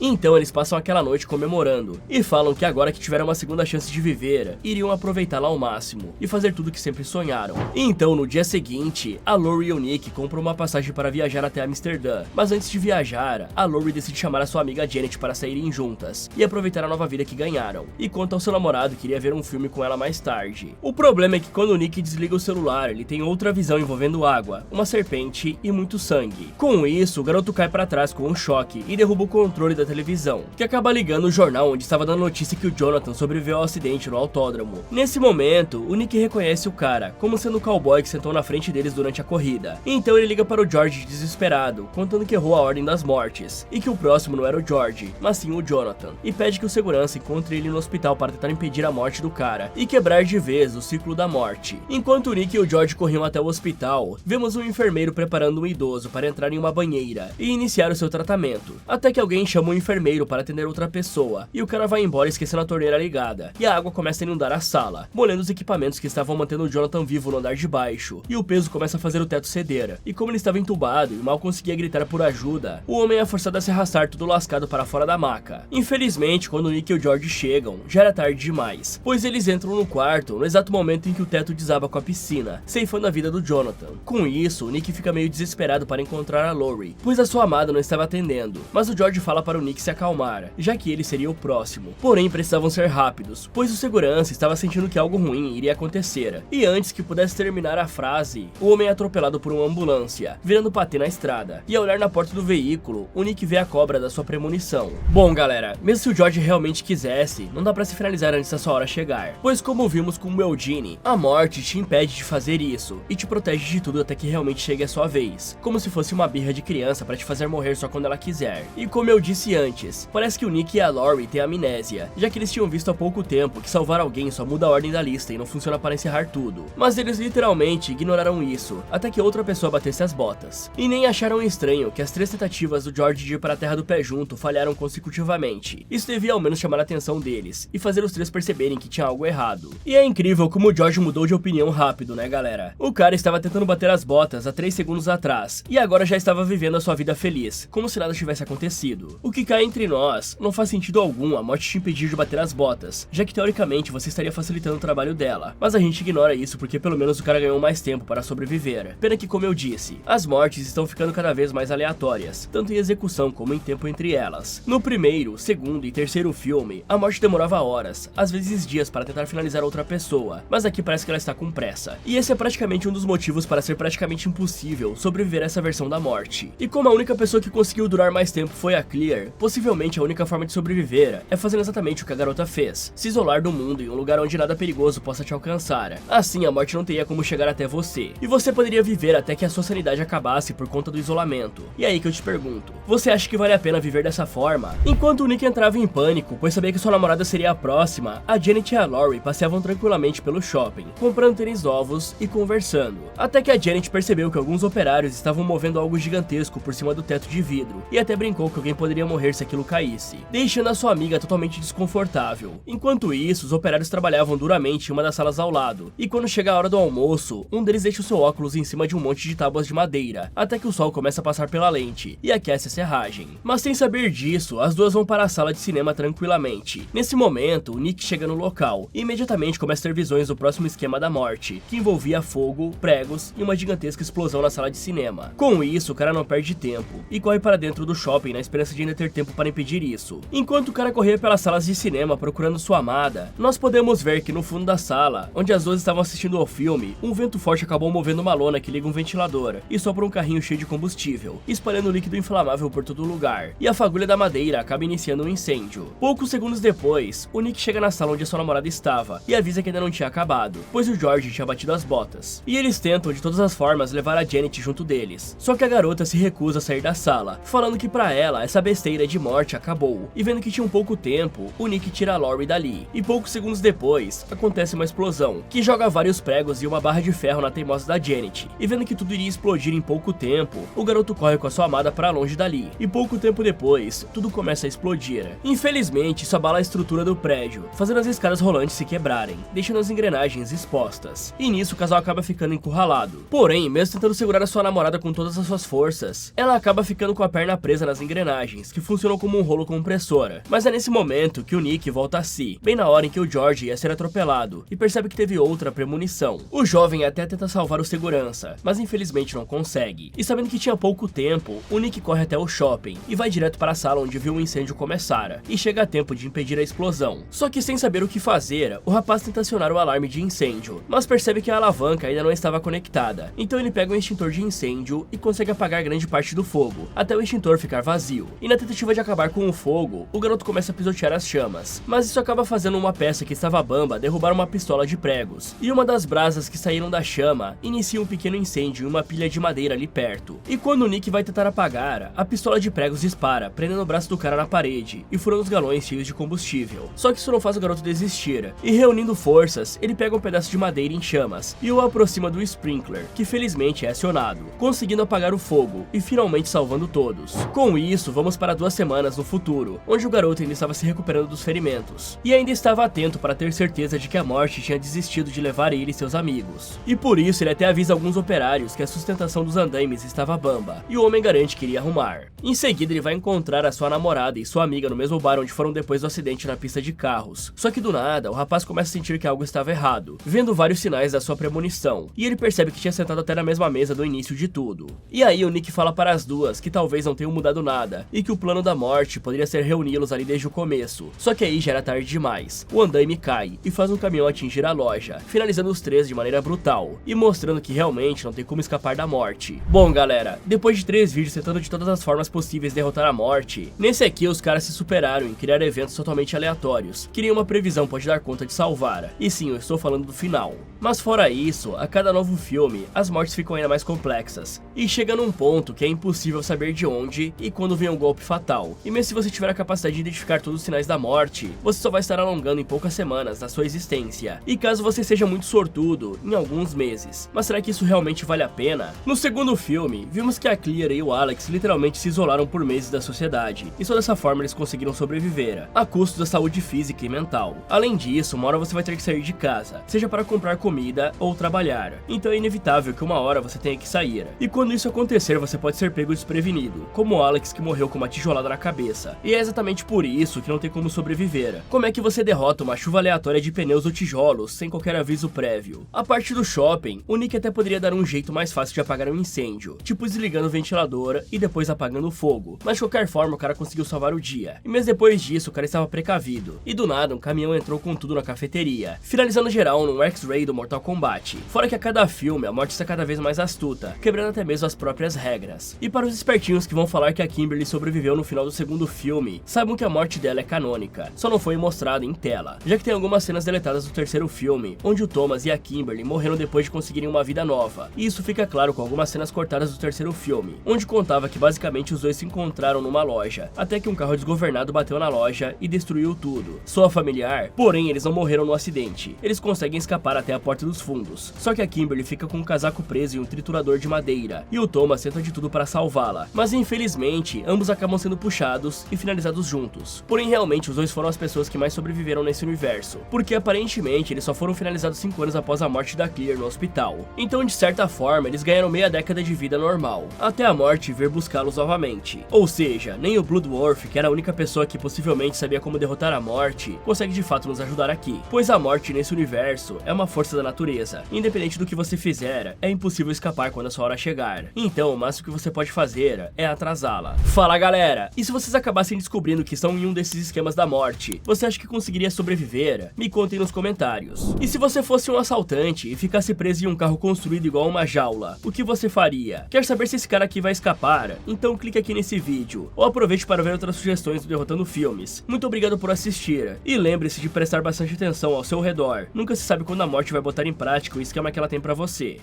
Então eles passam aquela noite comemorando e falam que agora que tiveram uma segunda chance de viver, iriam aproveitá-la ao máximo e fazer tudo o que sempre sonharam. Então no dia seguinte, a Lori e o Nick compram uma passagem para viajar até Amsterdã. Mas antes de viajar, a Lori decide chamar a sua amiga Janet para saírem juntas e aproveitar a nova vida que ganharam, e conta ao seu namorado que iria ver um filme com ela mais tarde. O problema é que quando o Nick desliga o celular, ele tem outra visão envolvendo água, uma serpente e muito sangue. Com isso, o garoto cai para trás com um choque e derruba o controle da televisão, que acaba ligando o jornal onde estava dando notícia que o Jonathan sobreviveu ao acidente no autódromo. Nesse momento, o Nick reconhece o cara como sendo o cowboy que sentou na frente deles durante a corrida. Então ele liga para o George desesperado, contando que errou a ordem das mortes, e que o próximo não era o George, mas sim o Jonathan, e pede que o segurança encontre ele no hospital para tentar impedir a morte do cara e quebrar de vez o ciclo da morte. Enquanto o Nick e o George corriam até o hospital, vemos um enfermeiro preparando um idoso para entrar em uma banheira e iniciar o seu tratamento, até que alguém chama o enfermeiro para atender outra pessoa, e o cara vai embora esquecendo a torneira ligada, e a água começa a inundar a sala, molhando os equipamentos que estavam mantendo o Jonathan vivo no andar de baixo, e o peso começa a fazer o teto ceder, e como ele estava entubado e mal conseguia gritar por ajuda, o homem é forçado a se arrastar tudo lascado para fora da maca. Infelizmente, quando o Nick e o George chegam, já era tarde demais, pois eles entram no quarto no exato momento em que o teto desaba com a piscina, ceifando a vida do Jonathan. Com isso, o Nick fica meio desesperado para encontrar a Lori, pois a sua amada não estava atendendo, mas o George fala para o Nick se acalmar, já que ele seria o próximo. Porém, precisavam ser rápidos, pois o segurança estava sentindo que algo ruim iria acontecer, e antes que pudesse terminar a frase, o homem é atropelado por uma ambulância, virando patê na estrada, e ao olhar na porta do veículo, o Nick vê a cobra da sua premonição. Bom galera, mesmo se o George realmente quisesse, não dá pra se finalizar antes da sua hora chegar, pois como vimos com o Eugene, a morte te impede de fazer isso, e te protege de tudo até que realmente chegue a sua vez, como se fosse uma birra de criança pra te fazer morrer só quando ela quiser. E como eu disse antes, parece que o Nick e a Lori têm amnésia, já que eles tinham visto há pouco tempo que salvar alguém só muda a ordem da lista e não funciona para encerrar tudo, mas eles literalmente ignoraram isso, até que outra pessoa batesse as botas, e nem acharam estranho que as 3 tentativas do George de ir para a Terra do Pé Junto falharam consecutivamente. Isso devia ao menos chamar a atenção deles, e fazer os 3 perceberem que tinha algo errado. E é incrível como o George mudou de opinião rápido, né galera? O cara estava tentando bater as botas há 3 segundos atrás, e agora já estava vivendo a sua vida feliz, como se nada tivesse acontecido. O que cá entre nós, não faz sentido algum a morte te impedir de bater as botas, já que teoricamente você estaria facilitando o trabalho dela, mas a gente ignora isso porque pelo menos o cara ganhou mais tempo para sobreviver. Pena que, como eu disse, as mortes estão ficando cada vez mais aleatórias, tanto em execução como em tempo entre elas. No primeiro, segundo e terceiro filme, a morte demorava horas, às vezes dias para tentar finalizar outra pessoa, mas aqui parece que ela está com pressa. E esse é praticamente um dos motivos para ser praticamente impossível sobreviver a essa versão da morte. E como a única pessoa que conseguiu durar mais tempo foi a Claire, possivelmente a única forma de sobreviver é fazendo exatamente o que a garota fez, se isolar do mundo em um lugar onde nada perigoso possa te alcançar. Assim a morte não teria como chegar até você, e você poderia viver até que a sua sanidade acabasse por conta do isolamento. E aí que eu te pergunto, você acha que vale a pena viver dessa forma? Enquanto o Nick entrava em pânico, pois sabia que sua namorada seria a próxima, a Janet e a Lori passeavam tranquilamente pelo shopping, comprando tênis novos e conversando. Até que a Janet percebeu que alguns operários estavam movendo algo gigantesco por cima do teto de vidro, e até brincou que alguém poderia morrer se aquilo caísse, deixando a sua amiga totalmente desconfortável. Enquanto isso, os operários trabalhavam duramente em uma das salas ao lado, e quando chega a hora do almoço, um deles deixa o seu óculos em cima de um monte de tábuas de madeira, até que o sol começa a passar pela lente, e aquece a serragem. Mas sem saber disso, as duas vão para a sala de cinema tranquilamente. Nesse momento, o Nick chega no local, e imediatamente começa a ter visões do próximo esquema da morte, que envolvia fogo, pregos e uma gigantesca explosão na sala de cinema. Com isso, o cara não perde tempo, e corre para dentro do shopping na esperança de ainda ter tempo para impedir isso. Enquanto o cara corria pelas salas de cinema procurando sua amada, nós podemos ver que no fundo da sala, onde as duas estavam assistindo ao filme, um vento forte acabou movendo uma lona que liga um ventilador, e sopra um carrinho cheio de combustível, espalhando líquido inflamável por todo lugar, e a fagulha da madeira acaba iniciando um incêndio. Poucos segundos depois, o Nick chega na sala onde a sua namorada estava, e avisa que ainda não tinha acabado, pois o George tinha batido as botas. E eles tentam de todas as formas levar a Janet junto deles, só que a garota se recusa a sair da sala, falando que pra ela essa besteira de morte acabou, e vendo que tinha um pouco tempo, o Nick tira a Lori dali, e poucos segundos depois, acontece uma explosão, que joga vários pregos e uma barra de ferro na teimosa da Janet, e vendo que tudo iria explodir em pouco tempo, o garoto corre com a sua amada pra longe dali, e pouco tempo depois, tudo começa a explodir. Infelizmente, isso abala a estrutura do prédio, fazendo as escadas rolantes se quebrarem, deixando as engrenagens expostas, e nisso o casal acaba ficando encurralado encurralado. Porém, mesmo tentando segurar a sua namorada com todas as suas forças, ela acaba ficando com a perna presa nas engrenagens, que funcionam como um rolo compressor. Mas é nesse momento que o Nick volta a si, bem na hora em que o George ia ser atropelado, e percebe que teve outra premonição. O jovem até tenta salvar o segurança, mas infelizmente não consegue. E sabendo que tinha pouco tempo, o Nick corre até o shopping e vai direto para a sala onde viu o incêndio começar, e chega a tempo de impedir a explosão. Só que sem saber o que fazer, o rapaz tenta acionar o alarme de incêndio, mas percebe que a alavanca ainda não estava conectada. Então ele pega um extintor de incêndio e consegue apagar grande parte do fogo, até o extintor ficar vazio. E na tentativa de acabar com o fogo, o garoto começa a pisotear as chamas, mas isso acaba fazendo uma peça que estava bamba derrubar uma pistola de pregos, e uma das brasas que saíram da chama inicia um pequeno incêndio em uma pilha de madeira ali perto. E quando o Nick vai tentar apagar, a pistola de pregos dispara, prendendo o braço do cara na parede e furando os galões cheios de combustível. Só que isso não faz o garoto desistir, e reunindo forças, ele pega um pedaço de madeira em chamas e o aproxima do sprinkler, que felizmente é acionado, conseguindo apagar o fogo e finalmente salvando todos. Com isso, vamos para 2 semanas no futuro, onde o garoto ainda estava se recuperando dos ferimentos, e ainda estava atento para ter certeza de que a morte tinha desistido de levar ele e seus amigos. E por isso ele até avisa alguns operários que a sustentação dos andaimes estava bamba, e o homem garante que iria arrumar. Em seguida ele vai encontrar a sua namorada e sua amiga no mesmo bar onde foram depois do acidente na pista de carros. Só que do nada, o rapaz começa a sentir que algo estava errado, vendo vários sinais da sua premonição, e ele percebe que tinha sentado até na mesma mesa do início de tudo. E aí o Nick fala para as duas que talvez não tenham mudado nada, e que o plano da morte poderia ser reuni-los ali desde o começo. Só que aí já era tarde demais. O andaime cai e faz um caminhão atingir a loja, finalizando os 3 de maneira brutal, e mostrando que realmente não tem como escapar da morte. Bom galera, depois de 3 vídeos tentando de todas as formas possíveis derrotar a morte, nesse aqui os caras se superaram em criar eventos totalmente aleatórios, que nenhuma previsão pode dar conta de salvar. E sim, eu estou falando do final. Mas fora isso, a cada novo filme, as mortes ficam ainda mais complexas, e chega num ponto que é impossível saber de onde e quando vem um golpe fatal. E mesmo se você tiver a capacidade de identificar todos os sinais da morte, você só vai estar alongando em poucas semanas da sua existência. E caso você seja muito sortudo, em alguns meses. Mas será que isso realmente vale a pena? No segundo filme, vimos que a Clear e o Alex literalmente se isolaram por meses da sociedade, e só dessa forma eles conseguiram sobreviver, a custo da saúde física e mental. Além disso, uma hora você vai ter que sair de casa, seja para comprar comida ou trabalhar. Então é inevitável que uma hora você tenha que sair. E quando isso acontecer, você pode ser pego desprevenido, como o Alex que morreu com uma tijolada na cabeça. E é exatamente por isso que não tem como sobreviver. Como é que você derrota uma chuva aleatória de pneus ou tijolos sem qualquer aviso prévio? A parte do shopping, o Nick até poderia dar um jeito mais fácil de apagar um incêndio, tipo desligando o ventilador e depois apagando o fogo. Mas de qualquer forma o cara conseguiu salvar o dia. E mesmo depois disso o cara estava precavido. E do nada um caminhão entrou com tudo na cafeteria, finalizando geral num X-Ray do Mortal Kombat. Fora que a cada filme a morte está cada vez mais astuta, quebrando até mesmo as próprias regras. E para os espertinhos que vão falar que a Kimberly sobreviveu no final do segundo filme, saibam que a morte dela é canônica, só não foi mostrada em tela, já que tem algumas cenas deletadas do terceiro filme, onde o Thomas e a Kimberly morreram depois de conseguirem uma vida nova. E isso fica claro com algumas cenas cortadas do terceiro filme, onde contava que basicamente os dois se encontraram numa loja, até que um carro desgovernado bateu na loja e destruiu tudo. Soa familiar? Porém, eles não morreram no acidente. Eles conseguem escapar até a porta dos fundos. Só que a Kimberly fica com um casaco preso em um triturador de madeira, e o Thomas tenta de tudo para salvá-la. Mas infelizmente, ambos acabam sendo puxados e finalizados juntos. Porém, realmente, os dois foram as pessoas que mais sobreviveram nesse universo, porque aparentemente eles só foram finalizados 5 anos após a morte da Clear no hospital. Então, de certa forma, eles ganharam meia década de vida normal, até a morte vir buscá-los novamente. Ou seja, nem o Bloodworth, que era a única pessoa que possivelmente sabia como derrotar a morte, consegue de fato nos ajudar aqui, pois a morte nesse universo é uma força da natureza. Independente do que você fizer, é impossível escapar quando a sua hora chegar. Então, o máximo que você pode fazer é atrasá-la. Fala galera, e se vocês acabassem descobrindo que estão em um desses esquemas da morte, você acha que conseguiria sobreviver? Me contem nos comentários. E se você fosse um assaltante e ficasse preso em um carro construído igual uma jaula, o que você faria? Quer saber se esse cara aqui vai escapar? Então clique aqui nesse vídeo, ou aproveite para ver outras sugestões do Derrotando Filmes. Muito obrigado por assistir, e lembre-se de prestar bastante atenção ao seu redor. Nunca se sabe quando a morte vai botar em prática o esquema que ela tem pra você.